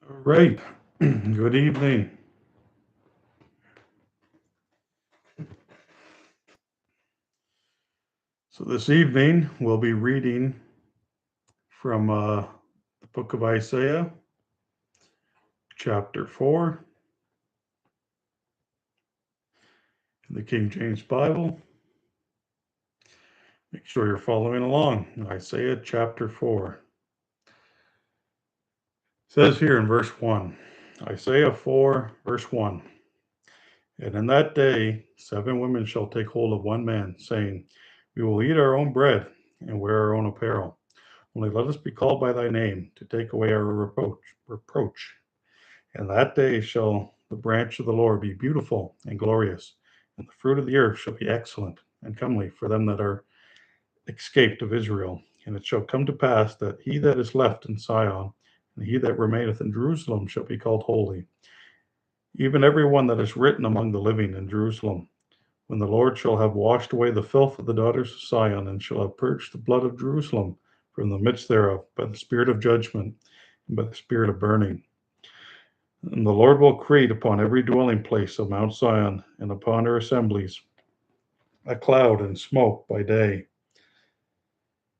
All right. Good evening. So, this evening we'll be reading from the book of Isaiah, chapter 4, in the King James Bible. Make sure you're following along. Isaiah, chapter 4. It says here in verse 1, Isaiah 4, verse 1. And in that day, 7 women shall take hold of one man, saying, we will eat our own bread and wear our own apparel. Only let us be called by thy name to take away our reproach. And that day shall the branch of the Lord be beautiful and glorious, and the fruit of the earth shall be excellent and comely for them that are escaped of Israel. And it shall come to pass that he that is left in Sion, and he that remaineth in Jerusalem shall be called holy, even every one that is written among the living in Jerusalem. When the Lord shall have washed away the filth of the daughters of Sion, and shall have purged the blood of Jerusalem from the midst thereof by the spirit of judgment and by the spirit of burning. And the Lord will create upon every dwelling place of Mount Zion and upon her assemblies a cloud and smoke by day,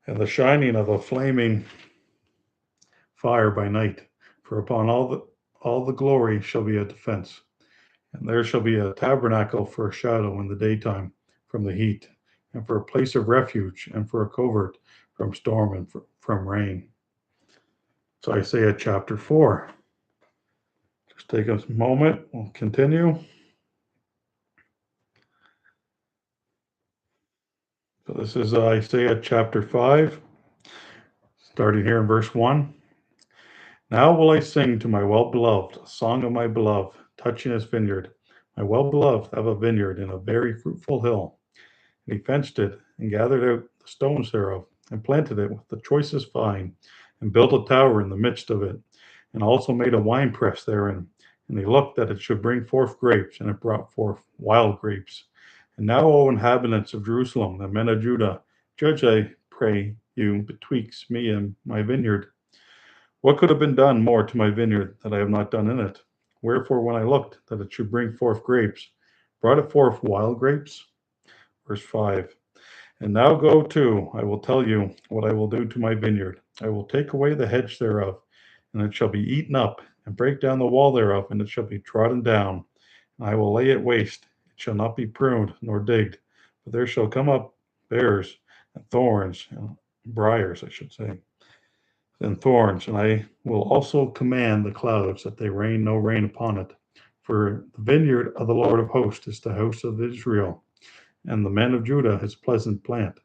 and the shining of a flaming fire by night. For upon all the glory shall be a defense, and there shall be a tabernacle for a shadow in the daytime from the heat, and for a place of refuge, and for a covert from storm and from rain. So Isaiah chapter 4. Just take a moment, we'll continue. So this is Isaiah chapter 5, starting here in verse 1. Now will I sing to my well-beloved, a song of my beloved, touching his vineyard. My well-beloved have a vineyard in a very fruitful hill. And he fenced it, and gathered out the stones thereof, and planted it with the choicest vine, and built a tower in the midst of it, and also made a winepress therein. And he looked that it should bring forth grapes, and it brought forth wild grapes. And now, O inhabitants of Jerusalem, and men of Judah, judge, I pray you, betwixt me and my vineyard. What could have been done more to my vineyard that I have not done in it? Wherefore, when I looked that it should bring forth grapes, brought it forth wild grapes? Verse 5. And now go to, I will tell you what I will do to my vineyard. I will take away the hedge thereof, and it shall be eaten up, and break down the wall thereof, and it shall be trodden down. And I will lay it waste. It shall not be pruned nor digged, but there shall come up bears and thorns, and briars, I should say, and thorns. And I will also command the clouds that they rain no rain upon it. For the vineyard of the Lord of hosts is the house of Israel, and the men of Judah his pleasant plant.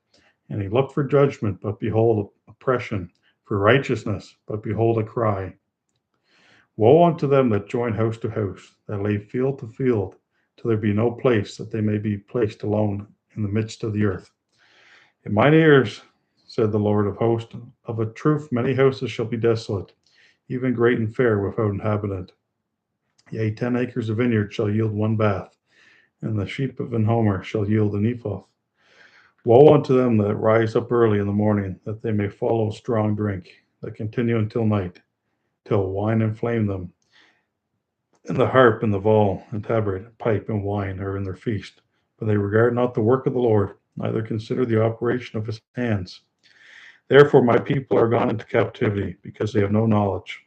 And he looked for judgment, but behold, oppression, for righteousness, but behold, a cry. Woe unto them that join house to house, that lay field to field, till there be no place, that they may be placed alone in the midst of the earth. In mine ears, said the Lord of hosts, of a truth many houses shall be desolate, even great and fair, without inhabitant. Yea, 10 acres of vineyard shall yield one bath, and the sheep of an homer shall yield an ephah. Woe unto them that rise up early in the morning, that they may follow strong drink, that continue until night, till wine inflame them. And the harp and the viol and tabret, pipe and wine are in their feast. But they regard not the work of the Lord, neither consider the operation of his hands. Therefore my people are gone into captivity, because they have no knowledge.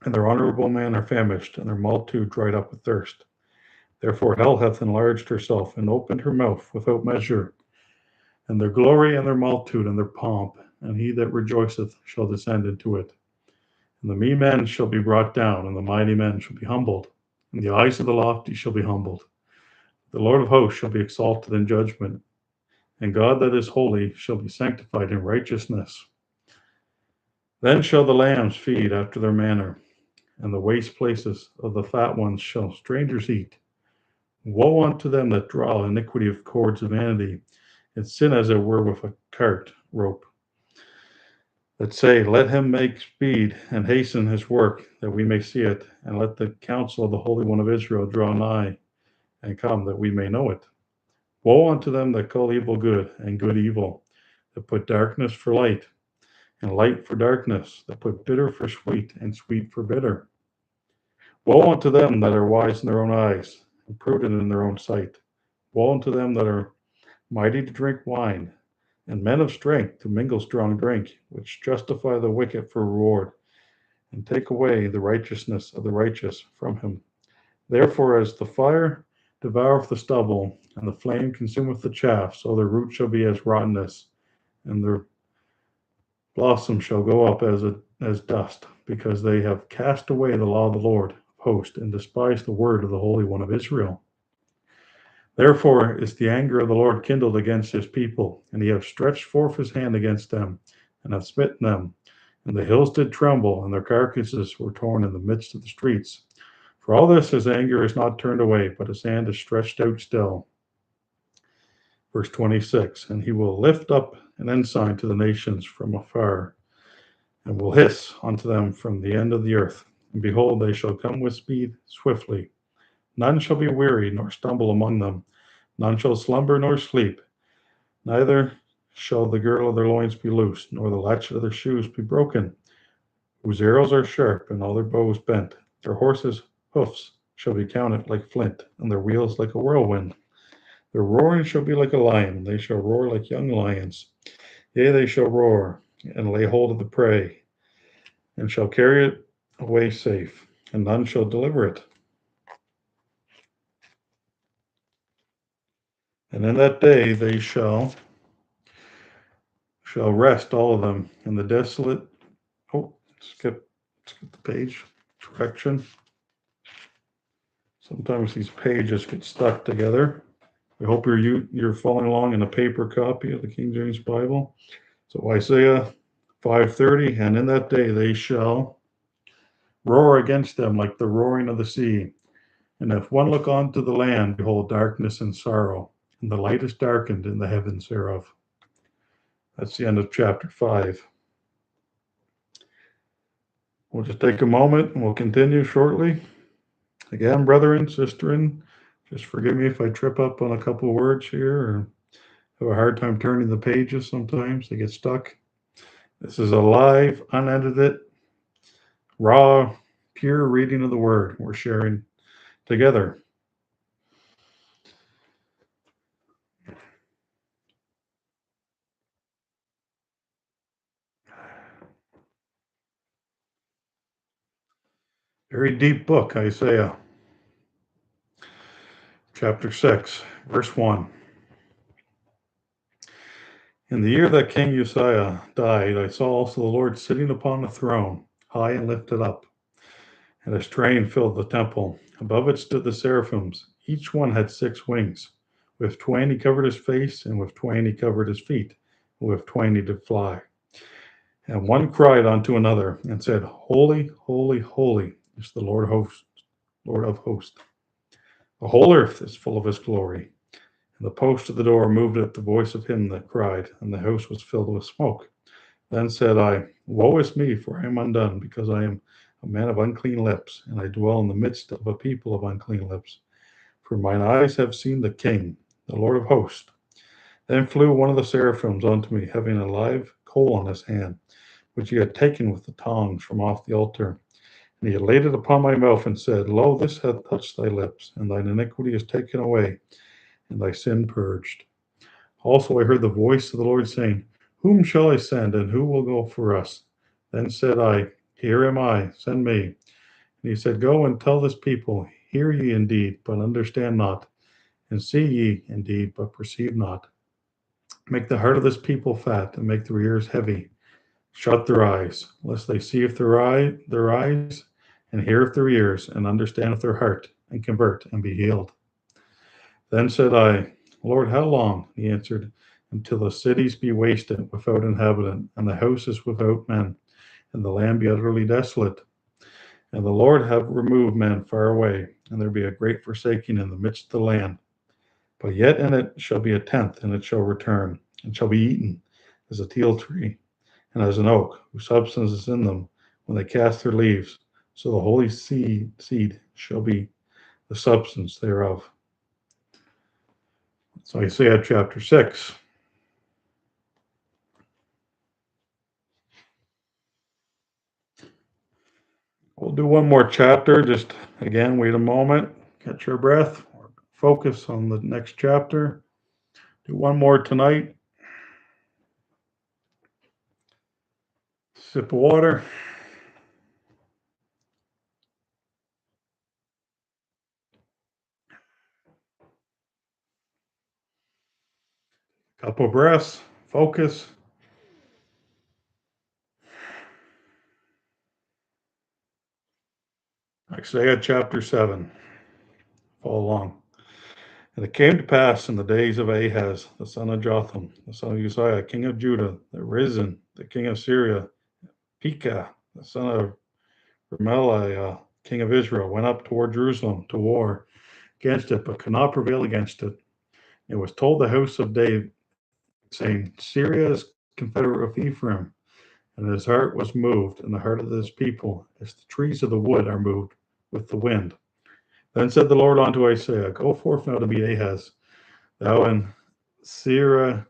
And their honorable men are famished, and their multitude dried up with thirst. Therefore hell hath enlarged herself, and opened her mouth without measure. And their glory and their multitude and their pomp, and he that rejoiceth shall descend into it. And the mean men shall be brought down, and the mighty men shall be humbled, and the eyes of the lofty shall be humbled. The Lord of hosts shall be exalted in judgment, and God that is holy shall be sanctified in righteousness. Then shall the lambs feed after their manner, and the waste places of the fat ones shall strangers eat. Woe unto them that draw iniquity of cords of vanity, and sin as it were with a cart rope, that say, let him make speed and hasten his work, that we may see it, and let the counsel of the Holy One of Israel draw nigh, and come, that we may know it. Woe unto them that call evil good, and good evil, that put darkness for light, and light for darkness, that put bitter for sweet, and sweet for bitter. Woe unto them that are wise in their own eyes, and prudent in their own sight. Woe unto them that are mighty to drink wine, and men of strength to mingle strong drink, which justify the wicked for reward, and take away the righteousness of the righteous from him. Therefore, as the fire devoureth the stubble, and the flame consumeth the chaff, so their root shall be as rottenness, and their blossom shall go up as dust, because they have cast away the law of the Lord of hosts, and despised the word of the Holy One of Israel. Therefore is the anger of the Lord kindled against his people, and he hath stretched forth his hand against them, and hath smitten them. And the hills did tremble, and their carcasses were torn in the midst of the streets. For all this his anger is not turned away, but his hand is stretched out still. Verse 26, and he will lift up an ensign to the nations from afar, and will hiss unto them from the end of the earth. And behold, they shall come with speed swiftly. None shall be weary, nor stumble among them. None shall slumber nor sleep. Neither shall the girdle of their loins be loosed, nor the latchet of their shoes be broken. Whose arrows are sharp, and all their bows bent. Their horses' hoofs shall be counted like flint, and their wheels like a whirlwind. Their roaring shall be like a lion, and they shall roar like young lions. Yea, they shall roar, and lay hold of the prey, and shall carry it away safe, and none shall deliver it. And in that day they shall rest, all of them, in the desolate. Oh, skip the page. Correction. Sometimes these pages get stuck together. I hope you're following along in a paper copy of the King James Bible. So Isaiah 5:30, and in that day they shall roar against them like the roaring of the sea. And if one look onto the land, behold darkness and sorrow, and the light is darkened in the heavens thereof. That's the end of chapter 5. We'll just take a moment and we'll continue shortly. Again, brethren, sisterin, just forgive me if I trip up on a couple of words here or have a hard time turning the pages sometimes. They get stuck. This is a live, unedited, raw, pure reading of the word we're sharing together. Very deep book, Isaiah. Chapter 6, verse 1. In the year that King Uzziah died, I saw also the Lord sitting upon a throne, high and lifted up, and his train filled the temple. Above it stood the seraphims. Each one had 6 wings. With twain he covered his face, and with twain he covered his feet, and with twain he did fly. And one cried unto another, and said, Holy, holy, holy is the Lord of hosts. The whole earth is full of his glory. And the post of the door moved at the voice of him that cried, and the house was filled with smoke. Then said I, Woe is me, for I am undone, because I am a man of unclean lips, and I dwell in the midst of a people of unclean lips. For mine eyes have seen the King, the Lord of hosts. Then flew one of the seraphims unto me, having a live coal in his hand, which he had taken with the tongs from off the altar. And he had laid it upon my mouth, and said, Lo, this hath touched thy lips, and thine iniquity is taken away, and thy sin purged. Also I heard the voice of the Lord saying, Whom shall I send, and who will go for us? Then said I, Here am I, send me. And he said, Go and tell this people, Hear ye indeed, but understand not, and see ye indeed, but perceive not. Make the heart of this people fat, and make their ears heavy. Shut their eyes, lest they see with their eyes, and hear with their ears, and understand with their heart, and convert, and be healed. Then said I, Lord, how long? He answered, Until the cities be wasted without inhabitant, and the houses without men, and the land be utterly desolate. And the Lord have removed men far away, and there be a great forsaking in the midst of the land. But yet in it shall be a tenth, and it shall return, and shall be eaten as a teil tree, and as an oak, whose substance is in them when they cast their leaves. So the holy seed shall be the substance thereof. So Isaiah chapter 6. We'll We'll do one more chapter. Just again, wait a moment, catch your breath, focus on the next chapter. Do one more tonight. Sip of water. Couple breaths. Focus. Isaiah chapter 7. Follow along. And it came to pass in the days of Ahaz, the son of Jotham, the son of Uzziah, king of Judah, that Rezin, the king of Syria, Pekah, the son of Remaliah, king of Israel, went up toward Jerusalem to war against it, but could not prevail against it. It was told the house of David, saying, Syria is confederate with Ephraim, and his heart was moved, and the heart of his people, as the trees of the wood are moved with the wind. Then said the Lord unto Isaiah, Go forth now to meet Ahaz, thou and Sirah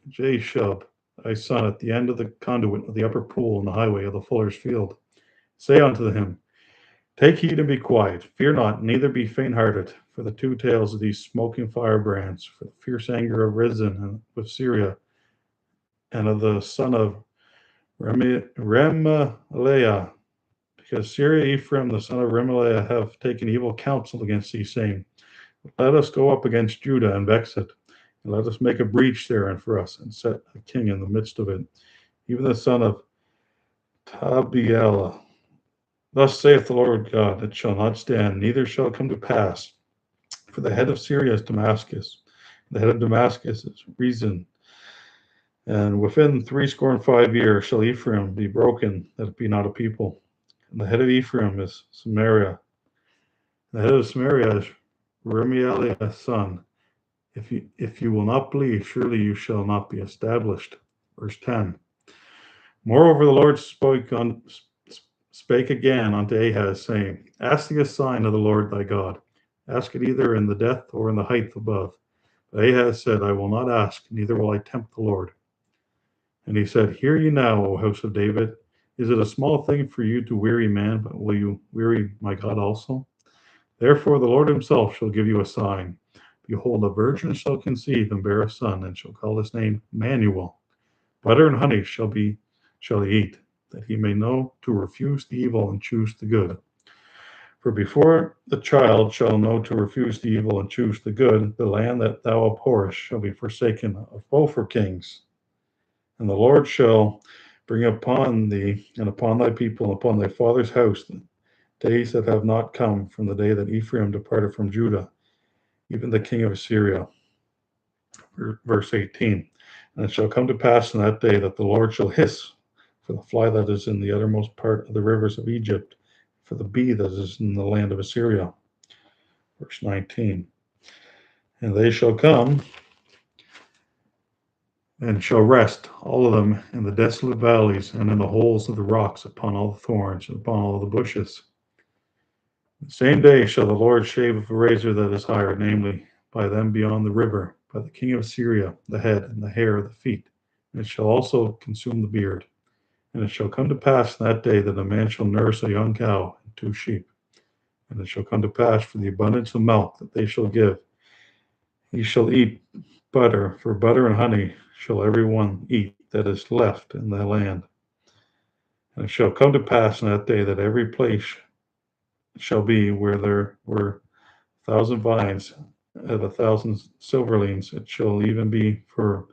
Jashub, thy son, at the end of the conduit of the upper pool in the highway of the fuller's field. Say unto him, Take heed and be quiet, fear not, neither be faint-hearted, for the two tails of these smoking firebrands, for the fierce anger of Rezin and with Syria, and of the son of Remaliah, because Syria, Ephraim, the son of Remaliah, have taken evil counsel against thee, saying, Let us go up against Judah and vex it, and let us make a breach therein for us, and set a king in the midst of it, even the son of Tabiela. Thus saith the Lord God, it shall not stand, neither shall it come to pass. For the head of Syria is Damascus, the head of Damascus is Rezin. And within 65 years shall Ephraim be broken, that it be not a people. And the head of Ephraim is Samaria. The head of Samaria is Remaliah's son. If you will not believe, surely you shall not be established. Verse 10. Moreover, the Lord spake again unto Ahaz, saying, Ask thee a sign of the Lord thy God. Ask it either in the depth or in the height above. But Ahaz said, I will not ask, neither will I tempt the Lord. And he said, Hear ye now, O house of David. Is it a small thing for you to weary man, but will you weary my God also? Therefore the Lord himself shall give you a sign. Behold, a virgin shall conceive and bear a son, and shall call his name Manuel. Butter and honey shall he eat, that he may know to refuse the evil and choose the good. For before the child shall know to refuse the evil and choose the good, the land that thou abhorrest shall be forsaken of both her kings. And the Lord shall bring upon thee and upon thy people and upon thy father's house days that have not come from the day that Ephraim departed from Judah, even the king of Assyria. Verse 18. And it shall come to pass in that day that the Lord shall hiss for the fly that is in the uttermost part of the rivers of Egypt, for the bee that is in the land of Assyria. Verse 19. And they shall come and shall rest, all of them, in the desolate valleys and in the holes of the rocks, upon all the thorns and upon all the bushes. The same day shall the Lord shave with a razor that is higher, namely, by them beyond the river, by the king of Assyria, the head and the hair of the feet. And it shall also consume the beard. And it shall come to pass in that day that a man shall nurse a young cow and 2 sheep. And it shall come to pass for the abundance of milk that they shall give. He shall eat butter, for butter and honey shall every one eat that is left in the land. And it shall come to pass in that day that every place shall be where there were 1,000 vines of 1,000 silverlings, it shall even be for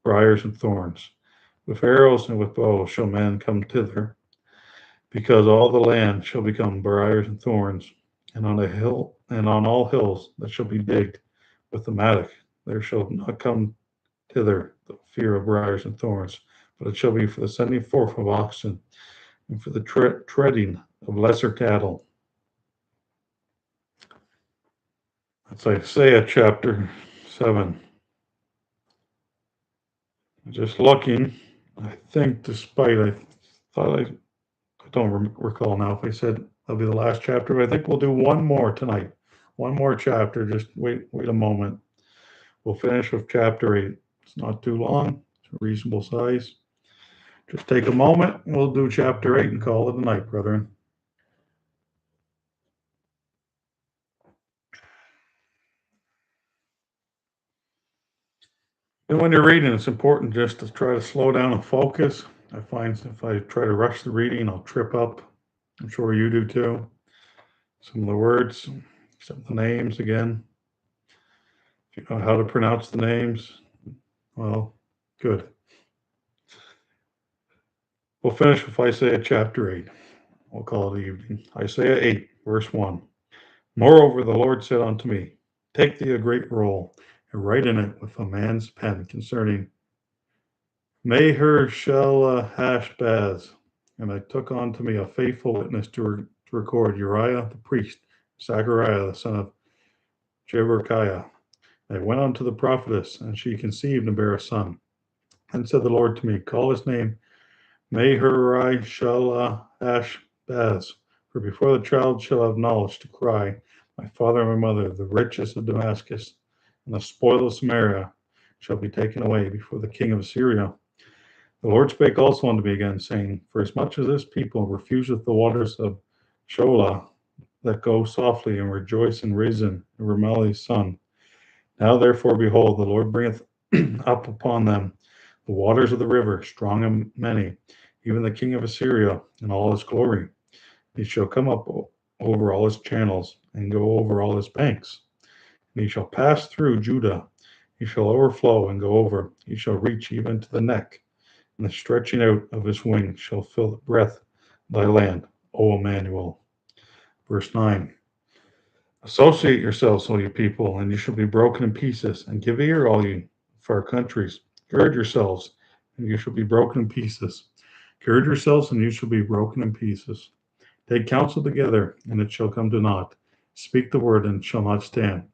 briars and thorns. With arrows and with bows shall men come thither, because all the land shall become briars and thorns, and on a hill and on all hills that shall be digged with the mattock, there shall not come thither the fear of briars and thorns, but it shall be for the sending forth of oxen, and for the treading of lesser cattle. That's Isaiah chapter 7. Just looking, I think despite, I thought I don't recall now if I said that'll be the last chapter, but I think we'll do one more tonight. One more chapter, just wait a moment. We'll finish with chapter 8. It's not too long, it's a reasonable size. Just take a moment, and we'll do chapter 8 and call it a night, brethren. And when you're reading, it's important just to try to slow down and focus. I find if I try to rush the reading, I'll trip up. I'm sure you do too. Some of the words, some of the names again. If you know how to pronounce the names, well, good. We'll finish with Isaiah chapter 8. We'll call it evening. Isaiah 8, verse 1. Moreover, the Lord said unto me, take thee a great roll, and write in it with a man's pen concerning Maher-shalal-hash-baz. And I took unto me a faithful witness to record Uriah the priest, Zachariah the son of Jeberechiah. And I went unto the prophetess, and she conceived and bare a son. And said the Lord to me, call his name Maher-shalal-hash-baz. For before the child shall have knowledge to cry, my father and my mother, the riches of Damascus, and the spoil of Samaria shall be taken away before the king of Assyria. The Lord spake also unto me again, saying, for as much as this people refuseth the waters of Sholah, that go softly, and rejoice in Rezin and Remaliah's son. Now therefore, behold, the Lord bringeth up upon them the waters of the river, strong and many, even the king of Assyria in all his glory. He shall come up over all his channels, and go over all his banks. And he shall pass through Judah. He shall overflow and go over. He shall reach even to the neck. And the stretching out of his wings shall fill the breadth of thy land, O Emmanuel. Verse 9. Associate yourselves, O ye people, and you shall be broken in pieces, and give ear, all ye far countries. Gird yourselves, and you shall be broken in pieces. Gird yourselves, and you shall be broken in pieces. Take counsel together, and it shall come to naught. Speak the word, and it shall not stand.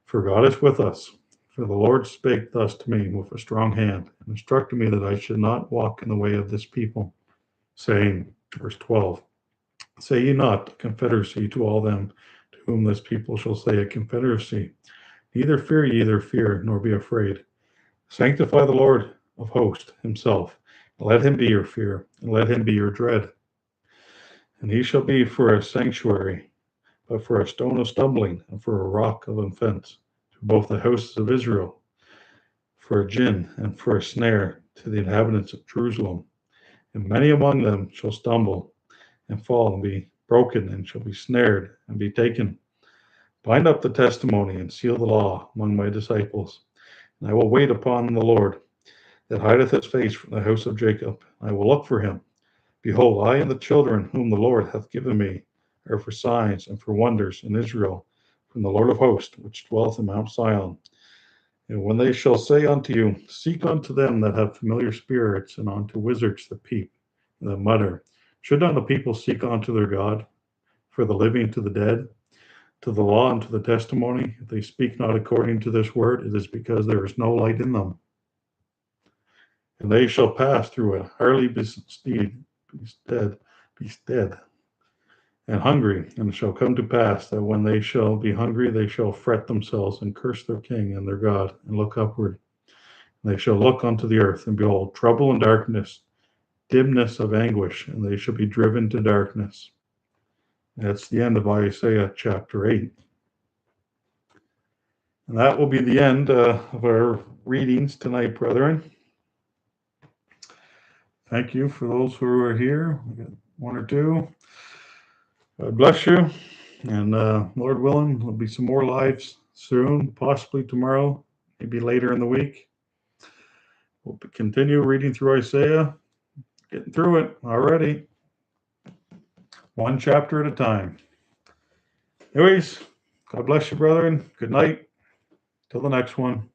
For God is with us. For the Lord spake thus to me with a strong hand, and instructed me that I should not walk in the way of this people, saying, verse 12, say ye not, confederacy to all them to whom this people shall say a confederacy. Neither fear ye their fear, nor be afraid. Sanctify the Lord of hosts himself. Let him be your fear, and let him be your dread. And he shall be for a sanctuary, but for a stone of stumbling, and for a rock of offense, to both the houses of Israel, for a gin, and for a snare to the inhabitants of Jerusalem. And many among them shall stumble, and fall, and be broken, and shall be snared, and be taken. Bind up the testimony, and seal the law among my disciples. And I will wait upon the Lord, that hideth his face from the house of Jacob. I will look for him. Behold, I and the children whom the Lord hath given me are for signs and for wonders in Israel, from the Lord of hosts, which dwelleth in Mount Zion. And when they shall say unto you, seek unto them that have familiar spirits, and unto wizards that peep, and that mutter, should not the people seek unto their God, for the living to the dead, to the law and to the testimony? If they speak not according to this word, it is because there is no light in them. And they shall pass through a hardly bestead, and hungry, and it shall come to pass that when they shall be hungry, they shall fret themselves, and curse their king and their God, and look upward. And they shall look unto the earth, and behold, trouble and darkness, dimness of anguish, and they shall be driven to darkness. That's the end of Isaiah chapter 8. And that will be the end of our readings tonight, brethren. Thank you for those who are here. We got one or two. God bless you. And Lord willing, there'll be some more lives soon, possibly tomorrow, maybe later in the week. We'll continue reading through Isaiah, getting through it already, one chapter at a time. Anyways, God bless you, brethren. Good night. Till the next one.